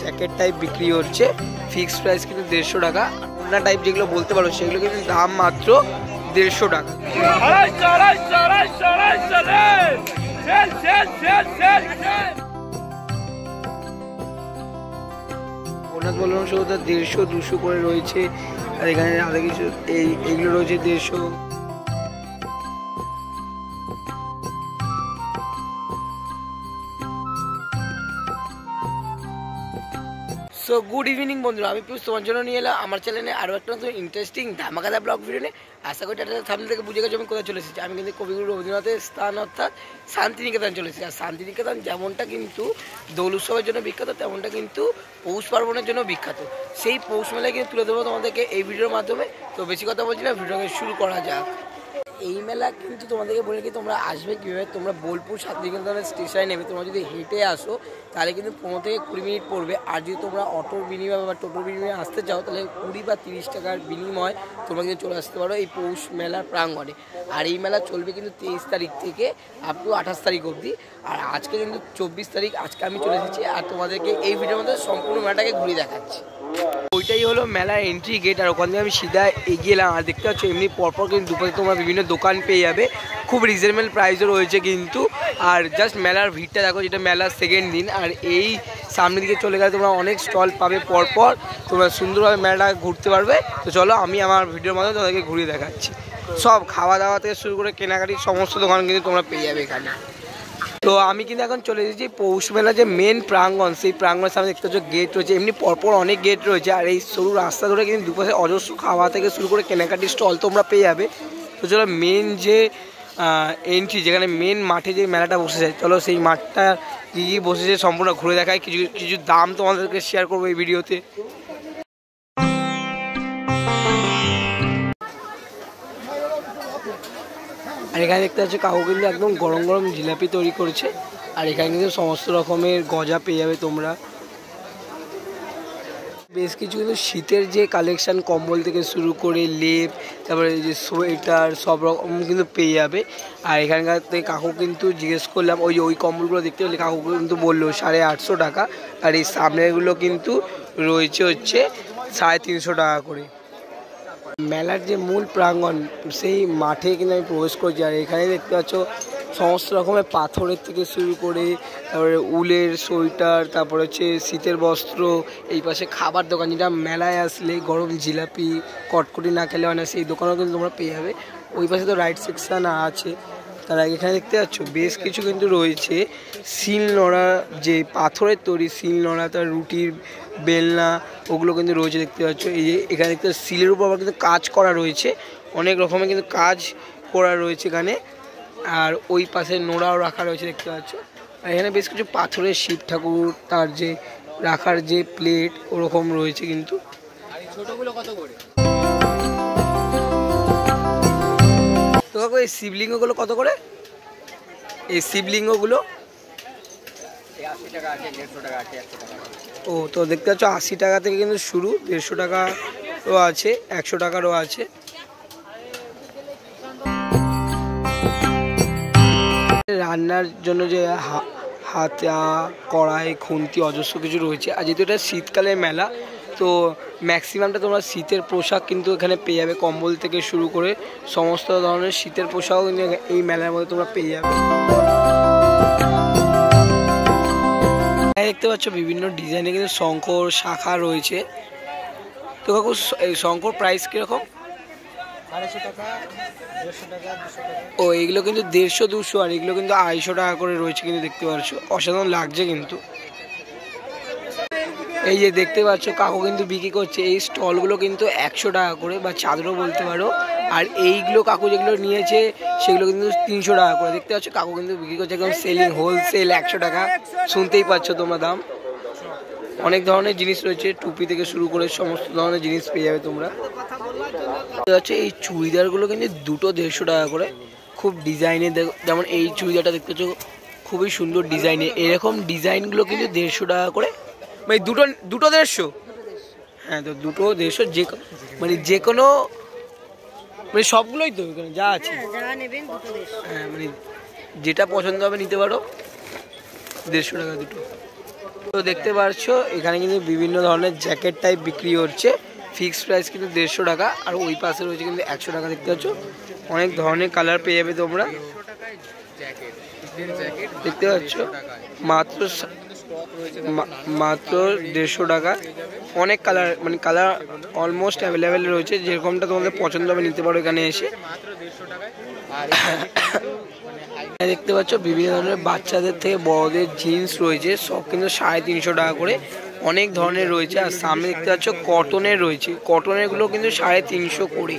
Jacket type বিক্রি হচ্ছে, fixed price কিন্তু 150 টাকা। ওড়না টাইপ যেগুলো বলতে পারো সেগুলো কিন্তু দাম মাত্র 150 টাকা। ওনার বললাম শুধু 150-200 করে রয়েছে, আর এখানে আরো কিছু এইগুলো রয়েছে 150। সো গুড ইভিনিং বন্ধুরা, আমি পিউষ তোমার জন্য নিয়ে এলাম আমার চ্যানেলে আরও একটা নতুন ইন্টারেস্টিং ধামাকাদার ব্লগ ভিডিও নিয়ে। আশা করি এটা সামনে থেকে বুঝে গেছো আমি কোথায় চলে এসেছি। আমি কিন্তু কবিগুরু রবীন্দ্রনাথের স্থান অর্থাৎ শান্তিনিকেতন চলে এসেছি। আর শান্তিনিকেতন যেমনটা কিন্তু দোল উৎসবের জন্য বিখ্যাত, তেমনটা কিন্তু পৌষ পার্বণের জন্য বিখ্যাত। সেই পৌষ মেলায় কিন্তু তুলে দেবো তোমাদেরকে এই ভিডিওর মাধ্যমে। তো বেশি কথা বলছি না, ভিডিওকে শুরু করা যাক। এই মেলা কিন্তু তোমাদেরকে বলে কি তোমরা আসবে কীভাবে, তোমরা বোলপুর শান্তিনিকেতনের স্টেশনে নেবে। তোমরা যদি হেঁটে আসো তাহলে কিন্তু 15 থেকে 20 মিনিট পড়বে। আর যদি তোমরা অটোর বিনিময়ে বা টোটোর বিনিময়ে আসতে চাও তাহলে 20 বা 30 টাকার বিনিময় তোমরা কিন্তু চলে আসতে পারো এই পৌষ মেলার প্রাঙ্গণে। আর এই মেলা চলবে কিন্তু 23 তারিখ থেকে আপ টু 28 তারিখ অবধি। আর আজকে কিন্তু 24 তারিখ, আজকে আমি চলে এসেছি আর তোমাদেরকে এই ভিডিওর মধ্যে সম্পূর্ণ মেলাটাকে ঘুরিয়ে দেখাচ্ছি। ওইটাই হলো মেলার এন্ট্রি গেট। আর ওখান থেকে আমি সিধা এগিয়ে এলাম। আর দেখতে পাচ্ছ এমনি পরপর কিন্তু দুপাশে তোমরা বিভিন্ন দোকান পেয়ে যাবে, খুব রিজনেবল প্রাইসও রয়েছে কিন্তু। আর জাস্ট মেলার ভিড়টা দেখো, যেটা মেলার সেকেন্ড দিন। আর এই সামনের দিকে চলে গেলে তোমরা অনেক স্টল পাবে পরপর, তোমরা সুন্দরভাবে মেলাটা ঘুরতে পারবে। তো চলো আমি আমার ভিডিওর মাধ্যমে তোমাদেরকে ঘুরিয়ে দেখাচ্ছি। সব খাওয়া দাওয়া থেকে শুরু করে কেনাকাটির সমস্ত দোকান কিন্তু তোমরা পেয়ে যাবে এখানে। তো আমি কিন্তু এখন চলে এসেছি পৌষ মেলা যে মেন প্রাঙ্গণ, সেই প্রাঙ্গণের সামনে দেখতে পাচ্ছ গেট রয়েছে, এমনি পরপর অনেক গেট রয়েছে। আর এই সরু রাস্তা ধরে কিন্তু দুপাশে অজস্র খাওয়া থেকে শুরু করে কেনাকাটির স্টল তোমরা পেয়ে যাবে। তো চলো মেন যে এন্ট্রি, যেখানে মেন মাঠে যে মেলাটা বসেছে, চলো সেই মাঠটা কী কী বসেছে সম্পূর্ণ ঘুরে দেখায়। কিছু কিছু দাম তোমাদেরকে শেয়ার করবো এই ভিডিওতে। আর এখানে দেখতে পাচ্ছ কাকু কিন্তু একদম গরম গরম জিলাপি তৈরি করেছে। আর এখানে কিন্তু সমস্ত রকমের গজা পেয়ে যাবে তোমরা। বেশ কিছু কিন্তু শীতের যে কালেকশন, কম্বল থেকে শুরু করে লেপ, তারপরে যে সোয়েটার, সব রকম কিন্তু পেয়ে যাবে। আর এখানকার থেকে কাকু কিন্তু জিজ্ঞেস করলাম, ওই কম্বলগুলো দেখতে পেলে কাকু কিন্তু বললো 850 টাকা। আর এই সামনেগুলো কিন্তু রয়েছে হচ্ছে 350 টাকা করে। মেলার যে মূল প্রাঙ্গণ, সেই মাঠে কিন্তু আমি প্রবেশ করছি। আর এখানে দেখতে পাচ্ছ সমস্ত রকমের পাথরের থেকে শুরু করে, তারপরে উলের সোয়েটার, তারপরে হচ্ছে শীতের বস্ত্র। এই পাশে খাবার দোকান, যেটা মেলায় আসলে গরম জিলাপি কটকটি না খেলে হয় না, সেই দোকানও কিন্তু তোমরা পেয়ে যাবে। ওই পাশে তো রাইড সেকশান আছে। তার আগে এখানে দেখতে পাচ্ছ বেশ কিছু কিন্তু রয়েছে শিল নোড়া, যে পাথরের তৈরি শিল নোড়া, তার রুটির বেলনা, ওগুলো কিন্তু রয়েছে দেখতে পাচ্ছ। এই যে এখানে দেখতে শিলের উপর আবার কিন্তু কাজ করা রয়েছে, অনেক রকমের কিন্তু কাজ করা রয়েছে এখানে। আর ওই পাশে নোড়াও রাখা রয়েছে দেখতে পাচ্ছ। আর এখানে বেশ কিছু পাথরের শিব ঠাকুর, তার যে রাখার যে প্লেট, ওরকম রয়েছে কিন্তু। ছোটগুলো কত করে? তো কাকু এই শিবলিঙ্গগুলো কত করে? এই শিবলিঙ্গগুলো 80 টাকা আছে, 150 টাকা আছে, 100 টাকা। ও তো দেখতে পাচ্ছ 80 টাকা থেকে কিন্তু শুরু, 150 টাকারও আছে, 100 টাকারও আছে। রান্নার জন্য যে হাতা, কড়াই, খুন্তি, অজস্র কিছু রয়েছে। আর যেহেতু এটা শীতকালের মেলা, তো ম্যাক্সিমামটা তোমরা শীতের পোশাক কিন্তু এখানে পেয়ে যাবে। কম্বল থেকে শুরু করে সমস্ত ধরনের শীতের পোশাকও কিন্তু এই মেলার মধ্যে তোমরা পেয়ে যাবে। দেখতে পাচ্ছ বিভিন্ন ডিজাইনের কিন্তু শঙ্কর শাখা রয়েছে। তো কাকু এই শঙ্কর প্রাইস কীরকম? 250 টাকা, 150 টাকা, 200 টাকা। ও এইগুলো কিন্তু 150-200, আর এগুলো কিন্তু 250 টাকা করে রয়েছে কিন্তু দেখতে পাচ্ছ। অসাধারণ লাগছে কিন্তু। এই যে দেখতে পাচ্ছ কাকু কিন্তু বিক্রি করছে এই স্টলগুলো কিন্তু 100 টাকা করে, বা চাদরও বলতে পারো। আর এইগুলো কাকু যেগুলো নিয়েছে সেগুলো কিন্তু 300 টাকা করে। দেখতে পাচ্ছ কাকু কিন্তু বিক্রি করছে একদম সেলিং, হোলসেল 100 টাকা। শুনতেই পাচ্ছ তোমরা দাম। অনেক ধরনের জিনিস রয়েছে, টুপি থেকে শুরু করে সমস্ত ধরনের জিনিস পেয়ে যাবে তোমরা। দেখতে পাচ্ছ এই চুড়িদারগুলো কিন্তু দুটো 150 টাকা করে, খুব ডিজাইনের। যেমন এই চুড়িদারটা দেখতে পাচ্ছ খুবই সুন্দর ডিজাইনের। এরকম ডিজাইনগুলো কিন্তু 150 টাকা করে, মানে দুটো 150। হ্যাঁ, তো দুটো 150, মানে যে কোনো, মানে সবগুলোই তো এখানে যা আছে, হ্যাঁ মানে যেটা পছন্দ হবে নিতে পারো। 150 টাকা দুটো। তো দেখতে পাচ্ছ এখানে কিন্তু বিভিন্ন ধরনের জ্যাকেট টাইপ বিক্রি হচ্ছে, ফিক্সড প্রাইস কিন্তু 150 টাকা। আর ওই পাশে রয়েছে কিন্তু 100 টাকা। দেখতে পাচ্ছ অনেক ধরনের কালার পেয়ে যাবে তোমরা, দেখতে পাচ্ছ মাত্র 150 টাকা। অনেক কালার, মানে কালার অলমোস্ট অ্যাভেলেবেল রয়েছে, যেরকমটা তোমাদের পছন্দ হবে নিতে পারো এখানে এসে। দেখতে পাচ্ছ বিভিন্ন ধরনের বাচ্চাদের থেকে বড়দের জিন্স রয়েছে, সব কিন্তু 350 টাকা করে, অনেক ধরনের রয়েছে। আর সামনে দেখতে পাচ্ছ কটনের রয়েছে, কটনেরগুলো কিন্তু 350 করে,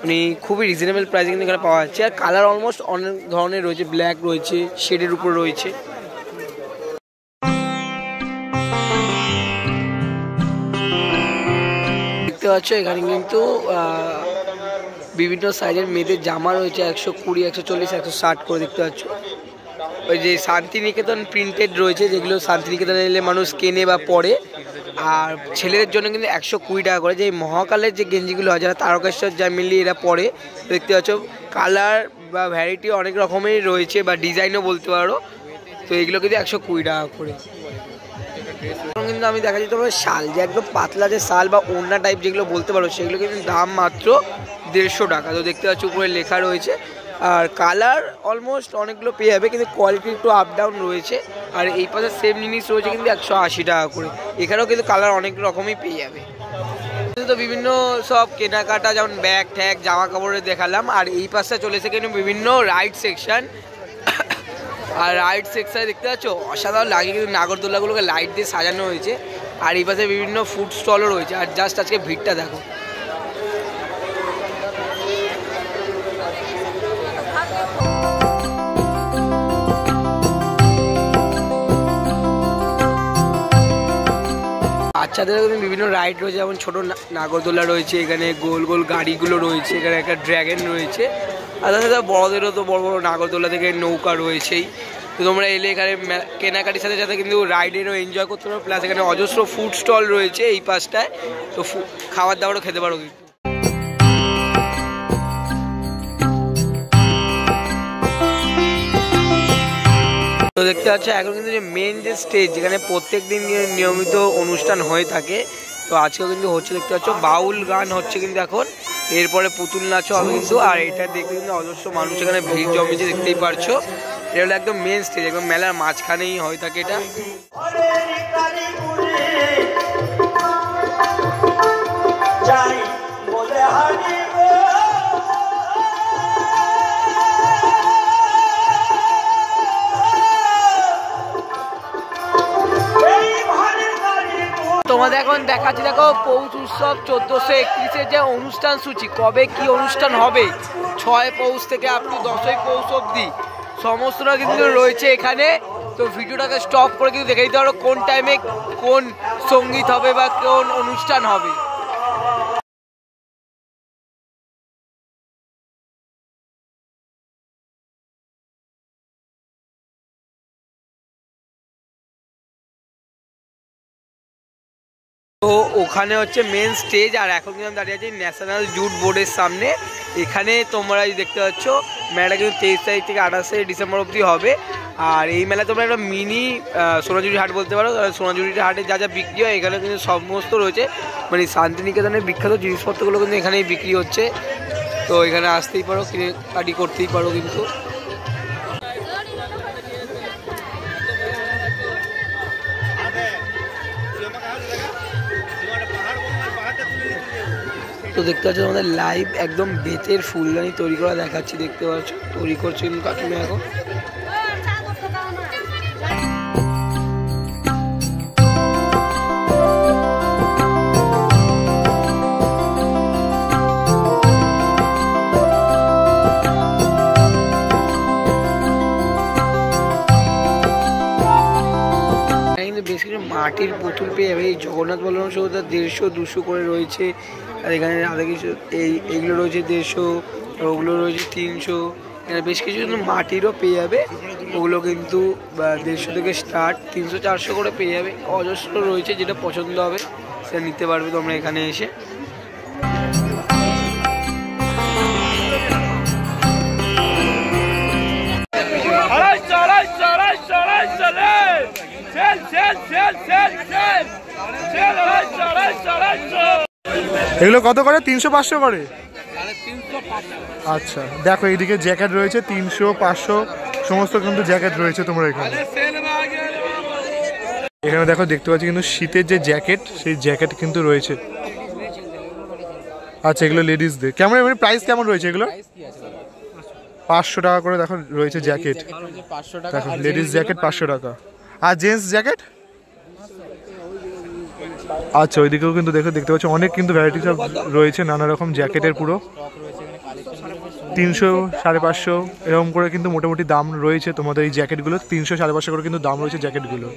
মানে খুবই রিজনেবল প্রাইসে কিন্তু এখানে পাওয়া যাচ্ছে। আর কালার অলমোস্ট অনেক ধরনের রয়েছে, ব্ল্যাক রয়েছে, শেডের উপর রয়েছে। দেখতে পাচ্ছ এখানে কিন্তু বিভিন্ন সাইজের মেয়েদের জামা রয়েছে, 120, 140, 160 করে। দেখতে পাচ্ছ ওই যে শান্তিনিকেতন প্রিন্টেড রয়েছে, যেগুলো শান্তিনিকেতনে এলে মানুষ কেনে বা পরে। আর ছেলেদের জন্য কিন্তু 120 টাকা করে, যে মহাকালের যে গেঞ্জিগুলো হয় যারা তারকেশ্বর যা মিলিয়ে এরা পরে। দেখতে পাচ্ছ কালার বা ভ্যারাইটি অনেক রকমেরই রয়েছে, বা ডিজাইনও বলতে পারো। তো এগুলো কিন্তু 120 টাকা করে। কিন্তু আমি দেখাচ্ছি তোমার শাল, যে একদম পাতলা যে শাল বা ওড়না টাইপ যেগুলো বলতে পারো, সেগুলো কিন্তু দাম মাত্র 150 টাকা। তো দেখতে পাচ্ছ উপরে লেখা রয়েছে। আর কালার অলমোস্ট অনেকগুলো পেয়ে যাবে, কিন্তু কোয়ালিটি একটু আপ ডাউন রয়েছে। আর এই পাশে সেম জিনিস রয়েছে কিন্তু 180 টাকা করে। এখানেও কিন্তু কালার অনেক রকমই পেয়ে যাবে। তো বিভিন্ন সব কেনাকাটা, যেমন ব্যাগ ট্যাগ জামা কাপড়ের দেখালাম। আর এই পাশে চলেছে কিন্তু বিভিন্ন রাইড সেকশন। আর রাইড সেকশনে দেখতে পাচ্ছ অসাধারণ লাগে, কিন্তু নাগরদোলাগুলোকে লাইট দিয়ে সাজানো হয়েছে। আর এই পাশে বিভিন্ন ফুড স্টলও রয়েছে। আর জাস্ট আজকে ভিড়টা দেখো। বাচ্চাদের কিন্তু বিভিন্ন রাইড রয়েছে, যেমন ছোটো নাগরদোলা রয়েছে, এখানে গোল গোল গাড়িগুলো রয়েছে, এখানে একটা ড্র্যাগন রয়েছে। আর তাছাড়া বড়দেরও তো বড় বড় নাগরদোলা থেকে নৌকা রয়েছেই। তো তোমরা এলে এখানে কেনাকাটির সাথে সাথে কিন্তু রাইডেরও এনজয় করতে পারো। প্লাস এখানে অজস্র ফুড স্টল রয়েছে এই পাশটায়, তো খাবার দাবারও খেতে পারো। তো দেখতে পাচ্ছ এখন কিন্তু যে মেন যে স্টেজ, যেখানে প্রত্যেক দিন নিয়মিত অনুষ্ঠান হয়ে থাকে, তো আজকেও কিন্তু হচ্ছে। দেখতে পাচ্ছ বাউল গান হচ্ছে কিন্তু এখন, এরপরে পুতুল নাচও হবে কিন্তু। আর এটা দেখতে কিন্তু অজস্র মানুষ এখানে ভিড় জমেছে, দেখতেই পারছো। এটা হলো একদম মেন স্টেজ, একদম মেলার মাঝখানেই হয়ে থাকে এটা। তোমাদের এখন দেখাচ্ছি, দেখো পৌষ উৎসব 1431-এর যে অনুষ্ঠান সূচি, কবে কি অনুষ্ঠান হবে 6 পৌষ থেকে আপ টু 10ই পৌষ অবধি সমস্তটা কিন্তু রয়েছে এখানে। তো ভিডিওটাকে স্টপ করে কিন্তু দেখে দিতে পারো কোন টাইমে কোন সঙ্গীত হবে বা কোন অনুষ্ঠান হবে। তো ওখানে হচ্ছে মেন স্টেজ। আর এখন কিন্তু আমি দাঁড়িয়ে আছি ন্যাশনাল জুট বোর্ডের সামনে। এখানে তোমরা দেখতে পাচ্ছ মেলাটা কিন্তু 23 তারিখ থেকে 28 ডিসেম্বর অবধি হবে। আর এই মেলা তোমরা একটা মিনি সোনাঝুরি হাট বলতে পারো। সোনাঝুরি হাটে যা যা বিক্রি হয় এখানে কিন্তু সমস্ত রয়েছে, মানে শান্তিনিকেতনের বিখ্যাত জিনিসপত্রগুলো কিন্তু এখানেই বিক্রি হচ্ছে। তো এখানে আসতেই পারো, কিনে কাটি করতেই পারো কিন্তু। তো দেখতে পাচ্ছ আমাদের লাইভ একদম বেতের ফুলদানি তৈরি করা দেখাচ্ছি, দেখতে পাচ্ছ তৈরি করছে কিন্তু কাকিমা এখন। বেশ কিছু মাটির পুতুল পেয়ে যাবে। এই জগন্নাথ বলরাম সুভদ্রা 150-200 করে রয়েছে। আর এখানে আলাদা কিছু এইগুলো রয়েছে 150, আর ওগুলো রয়েছে 300। এখানে বেশ কিছু কিন্তু মাটিরও পেয়ে যাবে, ওগুলো কিন্তু 150 থেকে স্টার্ট, 300-400 করে পেয়ে যাবে। অজস্র রয়েছে, যেটা পছন্দ হবে সেটা নিতে পারবে তোমরা এখানে এসে। এগুলো কত করে? 300-500 করে? আচ্ছা, দেখো এইদিকে জ্যাকেট রয়েছে 300-500 সমস্ত কিন্তু জ্যাকেট রয়েছে তোমার এখানে। এখানে দেখো দেখতে পাচ্ছি কিন্তু শীতের যে জ্যাকেট, সেই জ্যাকেট কিন্তু রয়েছে। আচ্ছা, এগুলো লেডিসদের কেমন, এমনি প্রাইস কেমন রয়েছে এগুলো? 500 টাকা করে দেখো রয়েছে জ্যাকেট। দেখো লেডিস জ্যাকেট 500 টাকা। আর জেন্টস জ্যাকেট? আচ্ছা, ওইদিকেও কিন্তু দেখতে পাচ্ছ অনেক কিন্তু ভ্যারাইটি সব রয়েছে, নানা রকম জ্যাকেটের পুরো 300-550 এরকম করে কিন্তু মোটামুটি দাম রয়েছে তোমাদের এই জ্যাকেটগুলো। 300-550 করে কিন্তু দাম রয়েছে জ্যাকেটগুলো।